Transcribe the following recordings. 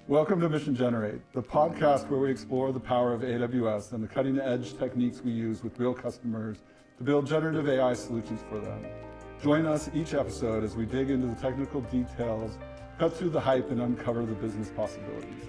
Welcome to Mission Generate, the podcast where we explore the power of AWS and the cutting-edge techniques we use with real customers to build generative AI solutions for them. Join us each episode as we dig into the technical details, cut through the hype, and uncover the business possibilities.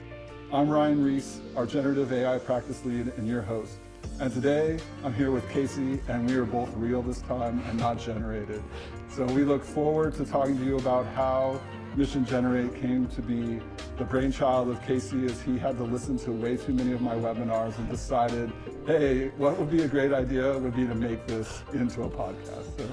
I'm Ryan Ries, our generative AI practice lead and your host. And today, I'm here with Casey, and we are both real this time and not generated. So we look forward to talking to you about how Mission Generate came to be the brainchild of Casey, as he had to listen to way too many of my webinars and decided, hey, what would be a great idea would be to make this into a podcast.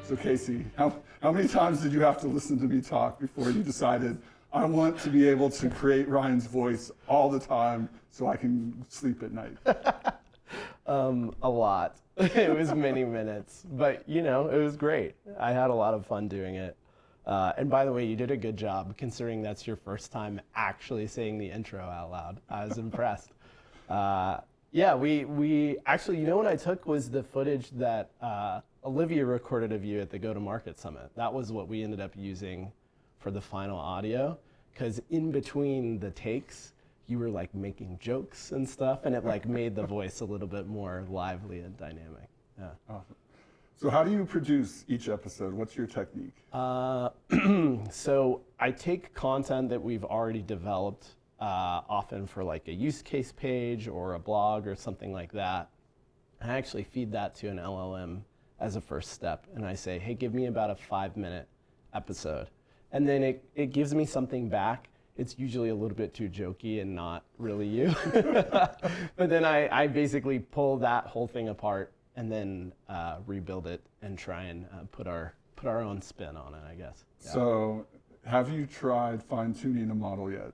So Casey, how many times did you have to listen to me talk before you decided, I want to be able to create Ryan's voice all the time so I can sleep at night? A lot. It was many minutes, but it was great. I had a lot of fun doing it. And by the way, you did a good job considering that's your first time actually saying the intro out loud. I was impressed. Yeah, we actually, what I took was the footage that Olivia recorded of you at the Go-to-Market Summit. That was what we ended up using for the final audio, because in between the takes, you were like making jokes and stuff, and it made the voice a little bit more lively and dynamic. Yeah. Awesome. So how do you produce each episode? What's your technique? So I take content that we've already developed, often for like a use case page or a blog or something like that. I actually feed that to an LLM as a first step, and I say, hey, give me about a 5-minute episode. And then it gives me something back. It's usually a little bit too jokey and not really you. But then I basically pull that whole thing apart and then rebuild it and try and put our own spin on it, I guess. Yeah. So have you tried fine-tuning a model yet?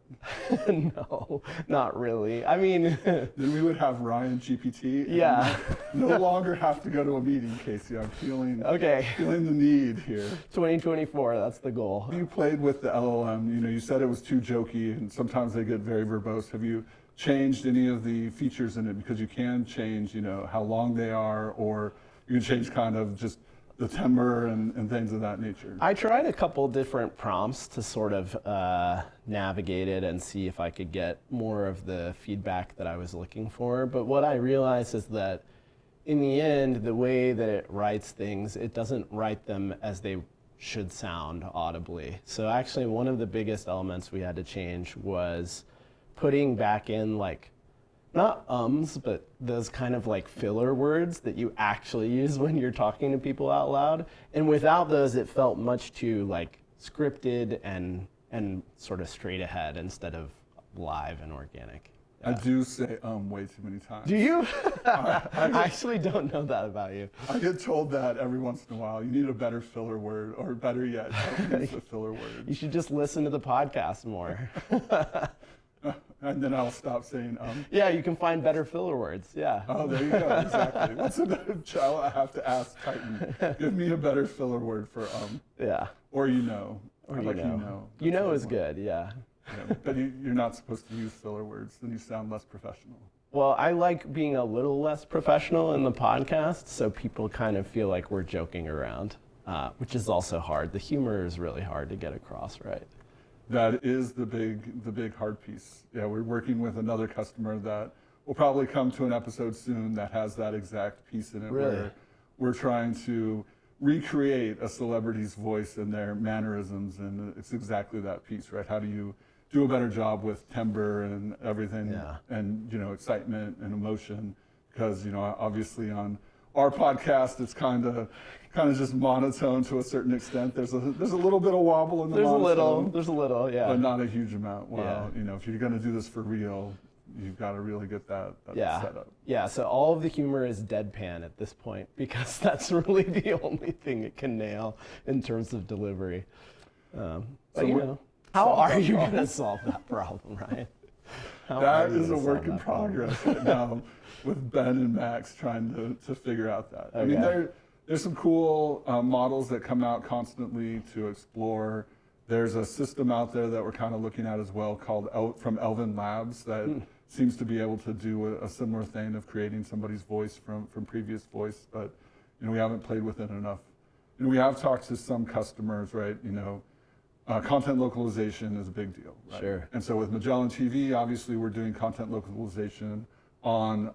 No, not really. I mean... Then we would have Ryan GPT. Yeah. No longer have to go to a meeting, Casey. I'm feeling the need here. 2024, that's the goal. You played with the LLM. You said it was too jokey, and sometimes they get very verbose. Have you changed any of the features in it? Because you can change, how long they are, or you can change kind of just the timbre and things of that nature. I tried a couple different prompts to sort of navigate it and see if I could get more of the feedback that I was looking for. But what I realized is that in the end, the way that it writes things, it doesn't write them as they should sound audibly. So actually one of the biggest elements we had to change was putting back in not ums, but those kind of filler words that you actually use when you're talking to people out loud. And without those, it felt much too scripted and sort of straight ahead instead of live and organic. Yeah. I do say way too many times. Do you? I actually don't know that about you. I get told that every once in a while. You need a better filler word, or better yet, use a filler word. You should just listen to the podcast more. And then I'll stop saying Yeah, you can find better filler words, yeah. Oh, there you go, exactly. What's a better child? I have to ask Titan. Give me a better filler word for Yeah. Or Or You know is good, yeah. But you're not supposed to use filler words, then you sound less professional. Well, I like being a little less professional in the podcast, so people kind of feel like we're joking around, which is also hard. The humor is really hard to get across, right? That is the big hard piece. Yeah, we're working with another customer that will probably come to an episode soon that has that exact piece in it. Really? Where we're trying to recreate a celebrity's voice and their mannerisms, and it's exactly that piece, right? How do you do a better job with timbre and everything, yeah. And excitement and emotion? Because obviously on our podcast, it's kind of just monotone to a certain extent. There's a little bit of wobble in the monotone. There's a little, yeah. But not a huge amount. Wow, Yeah. If you're going to do this for real, you've got to really get that set up. Yeah, so all of the humor is deadpan at this point, because that's really the only thing it can nail in terms of delivery. But how are you going to solve that problem, Ryan? That is a work in progress right now with Ben and Max trying to figure out that. Okay. I mean, there's some cool models that come out constantly to explore. There's a system out there that we're kind of looking at as well called from Elven Labs that seems to be able to do a similar thing of creating somebody's voice from previous voice, but we haven't played with it enough. We have talked to some customers, right? content localization is a big deal, right? Sure. And so with Magellan TV, obviously we're doing content localization on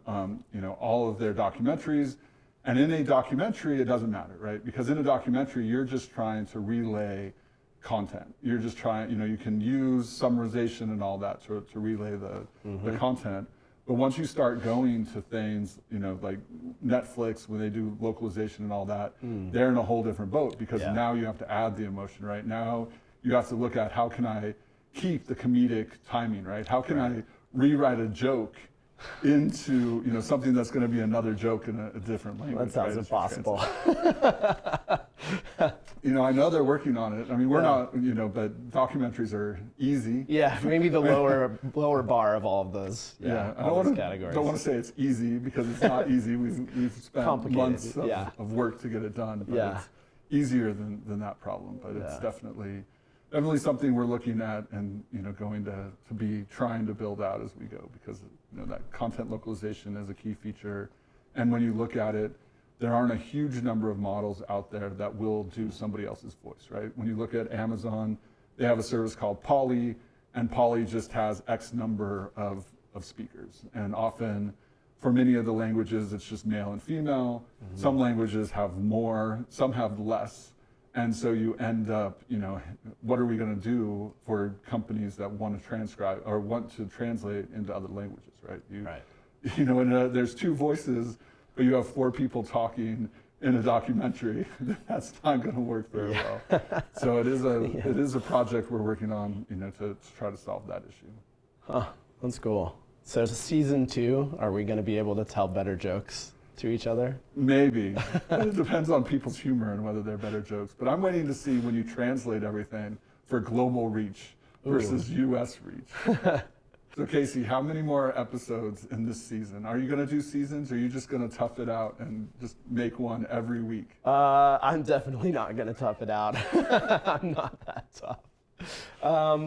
all of their documentaries. And in a documentary, it doesn't matter, right? Because in a documentary, you're just trying to relay content. You're just trying, you can use summarization and all that to relay the content. But once you start going to things, like Netflix, when they do localization and all that, they're in a whole different boat because now you have to add the emotion, right? Now you have to look at how can I keep the comedic timing, right? How can I rewrite a joke into something that's going to be another joke in a different language? That sounds impossible. I know they're working on it. I mean, we're not, but documentaries are easy. Yeah, maybe the lower bar of all of those. Yeah, I all those categories. don't want to say it's easy because it's not easy. We've spent months of work to get it done. But it's easier than that problem. But it's definitely something we're looking at and going to be trying to build out as we go, because that content localization is a key feature. And when you look at it, there aren't a huge number of models out there that will do somebody else's voice, right? When you look at Amazon, they have a service called Polly, and Polly just has X number of speakers. And often, for many of the languages, it's just male and female. Some languages have more, some have less. And so you end up, what are we going to do for companies that want to transcribe or want to translate into other languages, right? And there's two voices, but you have 4 people talking in a documentary. That's not going to work very well. So it is a project we're working on, to try to solve that issue. Huh, that's cool. So season 2, are we going to be able to tell better jokes to each other? Maybe. It depends on people's humor and whether they're better jokes. But I'm waiting to see when you translate everything for global reach versus US reach. So Casey, how many more episodes in this season? Are you going to do seasons, or are you just going to tough it out and just make one every week? I'm definitely not going to tough it out. I'm not that tough.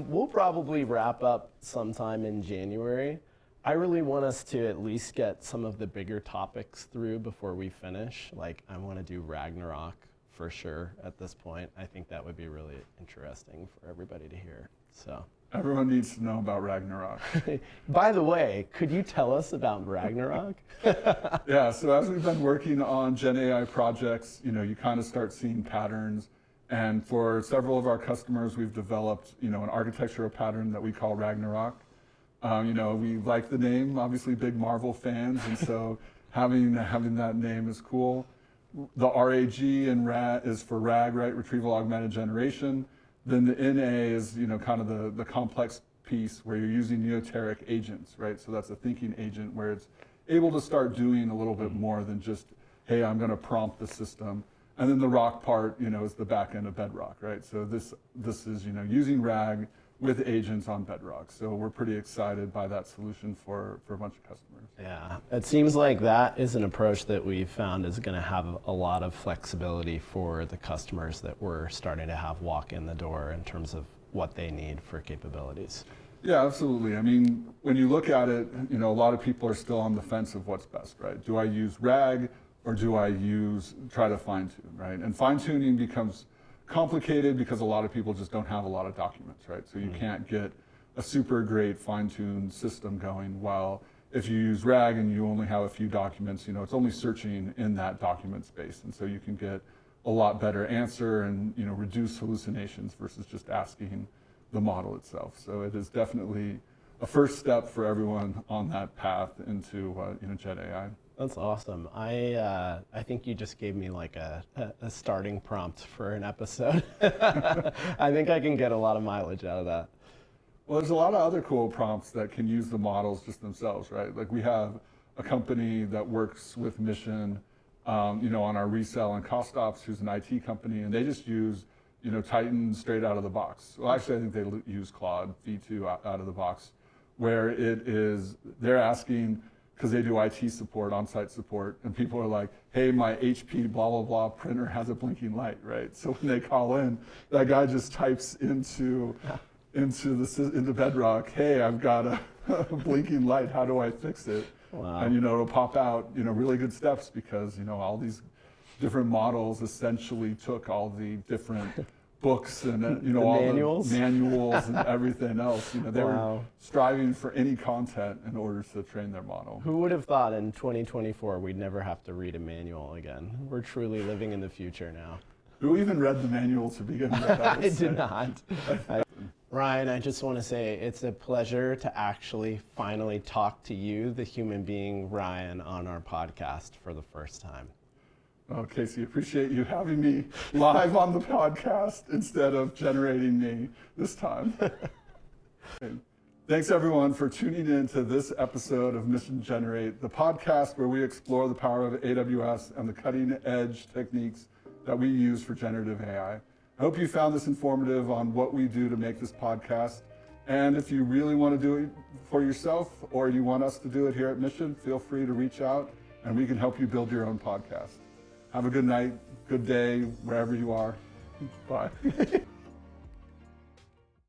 We'll probably wrap up sometime in January. I really want us to at least get some of the bigger topics through before we finish. Like, I want to do Ragnarok for sure at this point. I think that would be really interesting for everybody to hear. So everyone needs to know about Ragnarok. By the way, could you tell us about Ragnarok? Yeah, so as we've been working on Gen AI projects, you kind of start seeing patterns. And for several of our customers, we've developed, an architectural pattern that we call Ragnarok. We like the name, obviously big Marvel fans, and so having that name is cool. The RAG and is for RAG, right? Retrieval Augmented Generation. Then the NA is, kind of the complex piece where you're using neoteric agents, right? So that's a thinking agent where it's able to start doing a little bit more than just, hey, I'm going to prompt the system. And then the rock part, is the back end of Bedrock, right? So this is, using RAG with agents on Bedrock. So we're pretty excited by that solution for a bunch of customers. Yeah, it seems like that is an approach that we've found is going to have a lot of flexibility for the customers that we're starting to have walk in the door in terms of what they need for capabilities. Yeah, absolutely. I mean, when you look at it, a lot of people are still on the fence of what's best, right? Do I use RAG or do I try to fine tune, right? And fine tuning becomes complicated because a lot of people just don't have a lot of documents, right? So you can't get a super great fine-tuned system going, while if you use RAG and you only have a few documents, it's only searching in that document space. And so you can get a lot better answer and, reduce hallucinations versus just asking the model itself. So it is definitely a first step for everyone on that path into, Gen AI. That's awesome. I think you just gave me like a starting prompt for an episode. I think I can get a lot of mileage out of that. Well, there's a lot of other cool prompts that can use the models just themselves, right? Like we have a company that works with Mission, on our resell and cost ops, who's an IT company, and they just use, Titan straight out of the box. Well, actually, I think they use Claude V2 out of the box, where they're asking, because they do IT support, on-site support, and people are like, hey, my HP blah, blah, blah printer has a blinking light, right? So when they call in, that guy just types into Bedrock, hey, I've got a blinking light, how do I fix it? Wow. And, it'll pop out, really good steps because, all these different models essentially took all the different books and The manuals? the manuals and everything else. They were striving for any content in order to train their model. Who would have thought in 2024 we'd never have to read a manual again? We're truly living in the future now. Who even read the manual to begin with? I did not. Ryan, I just want to say it's a pleasure to actually finally talk to you, the human being Ryan, on our podcast for the first time. Oh, Casey, appreciate you having me live on the podcast instead of generating me this time. Thanks, everyone, for tuning in to this episode of Mission Generate, the podcast where we explore the power of AWS and the cutting-edge techniques that we use for generative AI. I hope you found this informative on what we do to make this podcast. And if you really want to do it for yourself or you want us to do it here at Mission, feel free to reach out and we can help you build your own podcast. Have a good night, good day, wherever you are. Bye.